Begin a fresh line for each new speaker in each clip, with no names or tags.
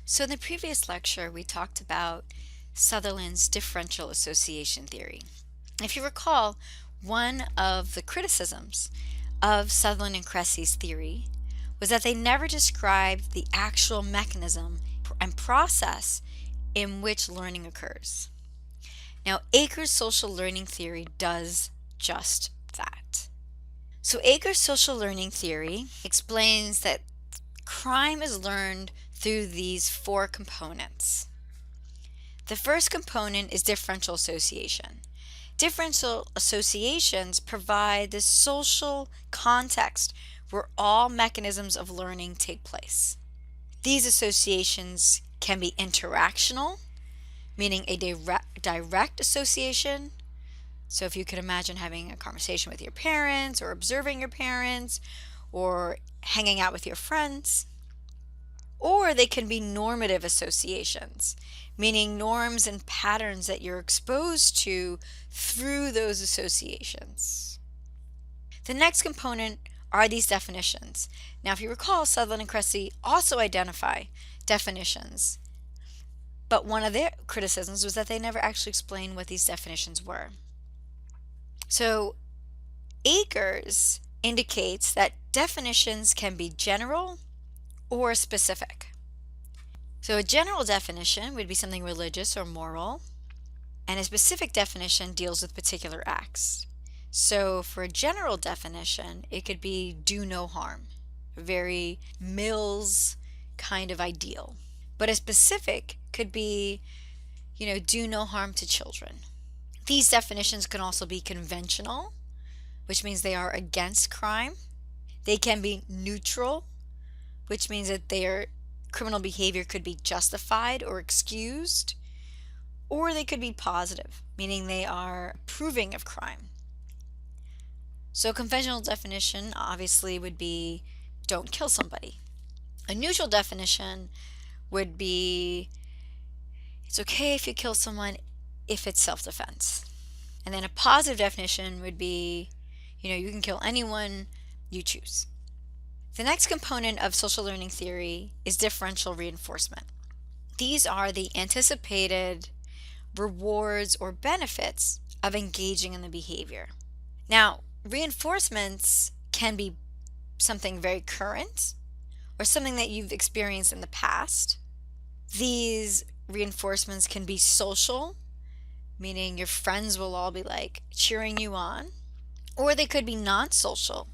So, in the previous lecture, we talked about Sutherland's differential association theory. If you recall, one of the criticisms of Sutherland and Cressy's theory was that they never described the actual mechanism and process in which learning occurs. Now, Aker's social learning theory does just that. So, Aker's social learning theory explains that crime is learned through these four components. The first component is differential association. Differential associations provide the social context where all mechanisms of learning take place. These associations can be interactional, meaning a direct association. So if you could imagine having a conversation with your parents or observing your parents or hanging out with your friends. Or they can be normative associations, meaning norms and patterns that you're exposed to through those associations. The next component are these definitions. Now, if you recall, Sutherland and Cressy also identify definitions, but one of their criticisms was that they never actually explained what these definitions were. So, Akers indicates that definitions can be general or specific. So a general definition would be something religious or moral, and a specific definition deals with particular acts. So for a general definition, it could be do no harm, a very Mills kind of ideal. But a specific could be, do no harm to children. These definitions can also be conventional, which means they are against crime. They can be neutral, which means that their criminal behavior could be justified or excused, or they could be positive, meaning they are approving of crime. So a conventional definition obviously would be don't kill somebody. A neutral definition would be it's okay if you kill someone if it's self-defense. And then a positive definition would be, you can kill anyone you choose. The next component of social learning theory is differential reinforcement. These are the anticipated rewards or benefits of engaging in the behavior. Now, reinforcements can be something very current or something that you've experienced in the past. These reinforcements can be social, meaning your friends will all be cheering you on, or they could be non-social,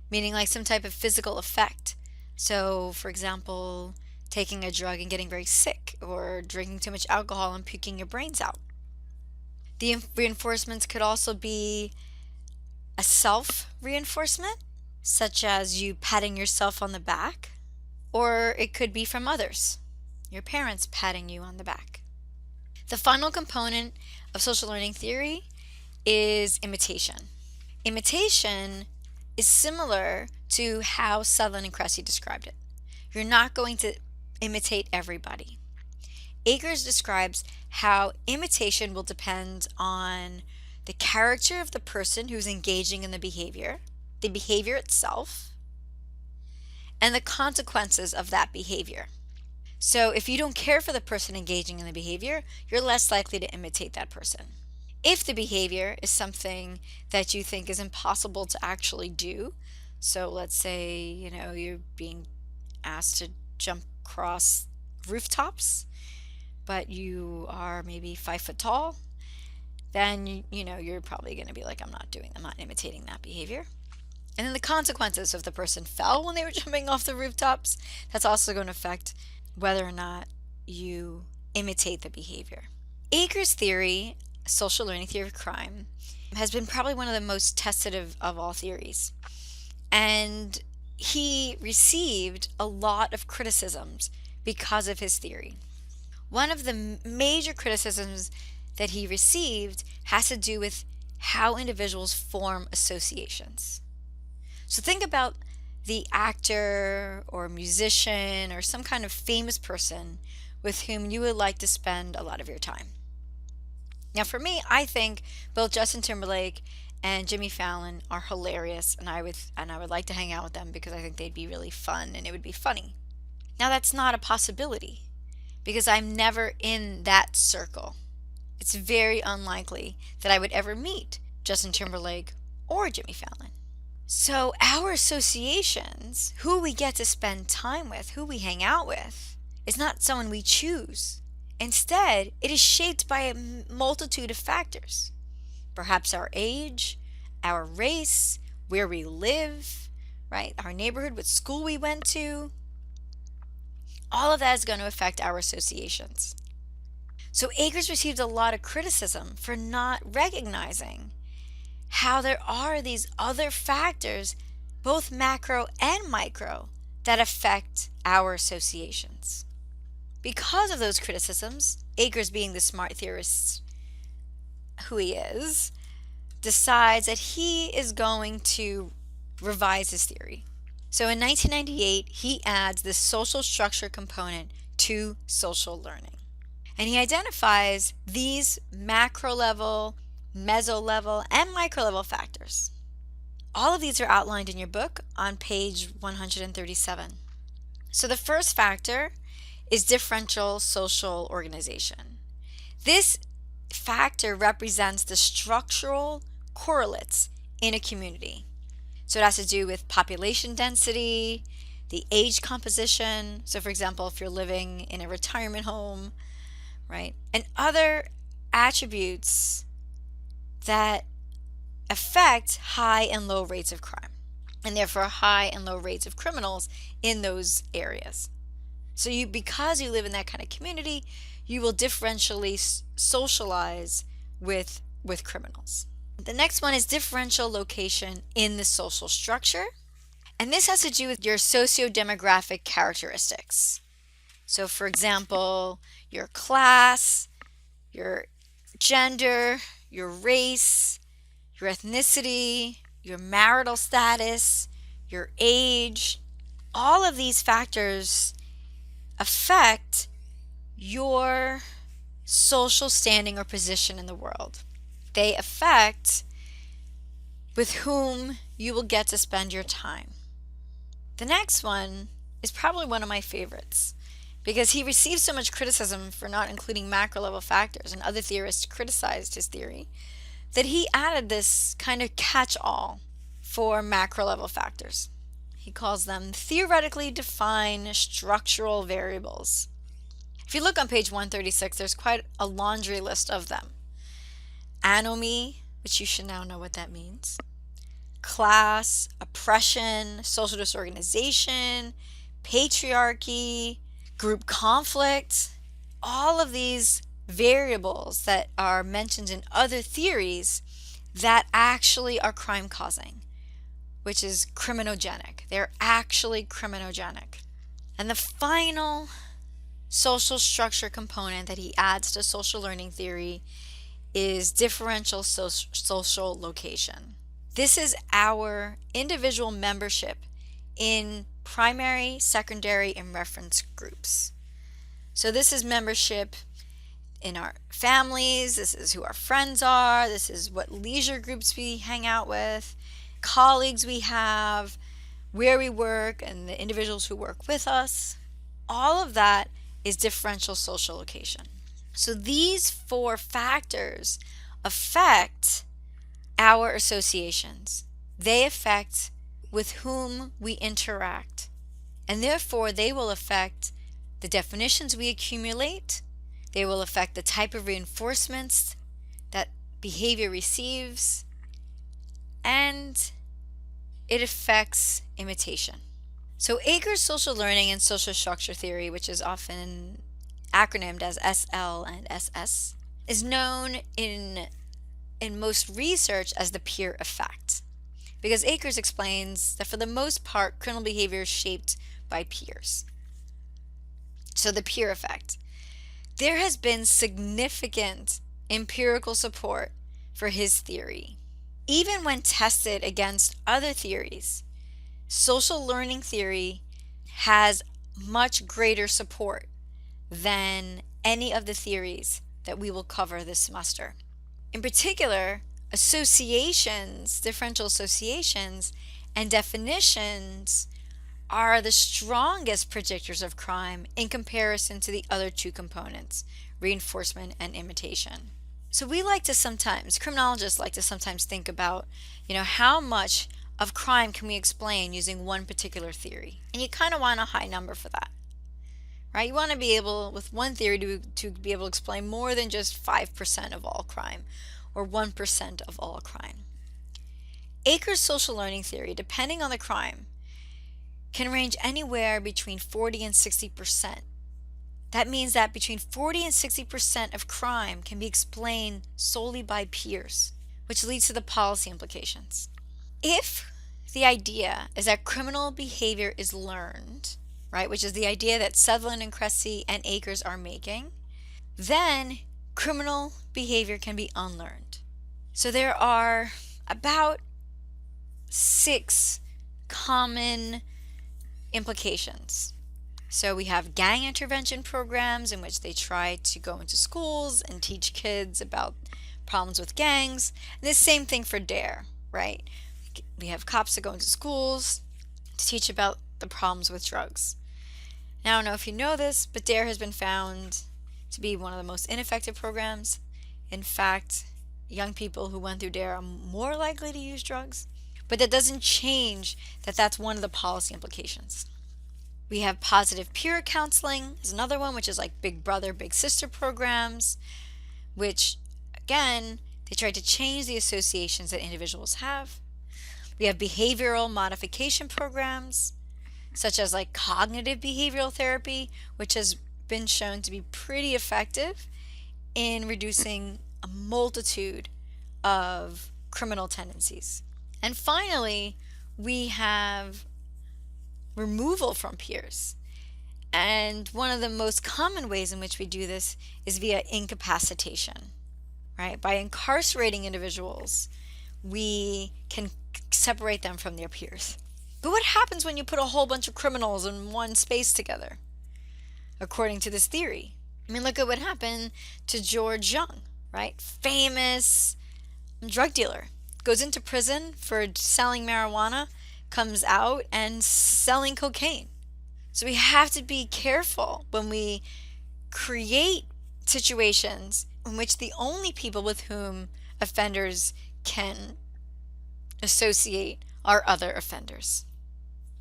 meaning like some type of physical effect. So, for example, taking a drug and getting very sick, or drinking too much alcohol and puking your brains out. The reinforcements could also be a self-reinforcement, such as you patting yourself on the back, or it could be from others, your parents patting you on the back. The final component of social learning theory is imitation. Imitation is similar to how Sutherland and Cressy described it. You're not going to imitate everybody. Akers describes how imitation will depend on the character of the person who's engaging in the behavior itself, and the consequences of that behavior. So if you don't care for the person engaging in the behavior, you're less likely to imitate that person. If the behavior is something that you think is impossible to actually do, so let's say, you're being asked to jump across rooftops, but you are maybe 5 foot tall, then, you're probably going to be like, I'm not imitating that behavior. And then the consequences if the person fell when they were jumping off the rooftops, that's also going to affect whether or not you imitate the behavior. Akers' theory, social learning theory of crime, has been probably one of the most tested of all theories. And he received a lot of criticisms because of his theory. One of the major criticisms that he received has to do with how individuals form associations. So think about the actor or musician or some kind of famous person with whom you would like to spend a lot of your time. Now for me, I think both Justin Timberlake and Jimmy Fallon are hilarious, and I would like to hang out with them because I think they'd be really fun and it would be funny. Now that's not a possibility. because I'm never in that circle. It's very unlikely that I would ever meet Justin Timberlake or Jimmy Fallon. So our associations, who we get to spend time with, who we hang out with, is not someone we choose. Instead, it is shaped by a multitude of factors. Perhaps our age, our race, where we live, right? Our neighborhood, what school we went to. All of that is going to affect our associations. So Akers received a lot of criticism for not recognizing how there are these other factors, both macro and micro, that affect our associations. Because of those criticisms, Akers, being the smart theorist who he is, decides that he is going to revise his theory. So in 1998, he adds the social structure component to social learning. And he identifies these macro level, meso level, and micro level factors. All of these are outlined in your book on page 137. So the first factor is differential social organization. This factor represents the structural correlates in a community. So it has to do with population density, the age composition. So for example, if you're living in a retirement home, right? And other attributes that affect high and low rates of crime, and therefore high and low rates of criminals in those areas. So because you live in that kind of community, you will differentially socialize with criminals. The next one is differential location in the social structure. And this has to do with your socio-demographic characteristics. So for example, your class, your gender, your race, your ethnicity, your marital status, your age, all of these factors affect your social standing or position in the world. They affect with whom you will get to spend your time. The next one is probably one of my favorites because he received so much criticism for not including macro level factors, and other theorists criticized his theory, that he added this kind of catch-all for macro level factors. He calls them theoretically defined structural variables. If you look on page 136, there's quite a laundry list of them. Anomie, which you should now know what that means. Class, oppression, social disorganization, patriarchy, group conflict, all of these variables that are mentioned in other theories that actually are crime causing, which is criminogenic. They're actually criminogenic. And the final social structure component that he adds to social learning theory is differential social location. This is our individual membership in primary, secondary, and reference groups. So this is membership in our families, this is who our friends are, this is what leisure groups we hang out with, colleagues we have, where we work, and the individuals who work with us. All of that is differential social location. So these four factors affect our associations. They affect with whom we interact, and therefore they will affect the definitions we accumulate. They will affect the type of reinforcements that behavior receives, and it affects imitation. So Akers' social learning and social structure theory, which is often acronymed as SL and SS, is known in most research as the peer effect, because Akers explains that for the most part, criminal behavior is shaped by peers. So the peer effect. There has been significant empirical support for his theory. Even when tested against other theories, social learning theory has much greater support than any of the theories that we will cover this semester. In particular, associations, differential associations, and definitions are the strongest predictors of crime in comparison to the other two components, reinforcement and imitation. So criminologists like to sometimes think about, how much of crime can we explain using one particular theory? And you kind of want a high number for that, right? You want to be able, with one theory, to be able to explain more than just 5% of all crime or 1% of all crime. Akers' social learning theory, depending on the crime, can range anywhere between 40 and 60%. That means that between 40 and 60% of crime can be explained solely by peers, which leads to the policy implications. If the idea is that criminal behavior is learned, right, which is the idea that Sutherland and Cressy and Akers are making, then criminal behavior can be unlearned. So there are about 6 common implications. So we have gang intervention programs in which they try to go into schools and teach kids about problems with gangs. And the same thing for DARE, right? We have cops that go into schools to teach about the problems with drugs. Now, I don't know if you know this, but DARE has been found to be one of the most ineffective programs. In fact, young people who went through DARE are more likely to use drugs. But that doesn't change that that's one of the policy implications. We have positive peer counseling is another one, which is like Big Brother, Big Sister programs, which, again, they try to change the associations that individuals have. We have behavioral modification programs, such as like cognitive behavioral therapy, which has been shown to be pretty effective in reducing a multitude of criminal tendencies. And finally, we have removal from peers. And one of the most common ways in which we do this is via incapacitation, right? By incarcerating individuals, we can separate them from their peers. But what happens when you put a whole bunch of criminals in one space together? According to this theory, look at what happened to George Young, right? Famous drug dealer. Goes into prison for selling marijuana, comes out and selling cocaine. So we have to be careful when we create situations in which the only people with whom offenders can associate are other offenders.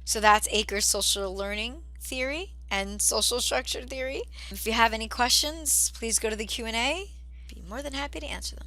So that's Akers' social learning theory and social structure theory. If you have any questions, please go to the Q&A. Be more than happy to answer them.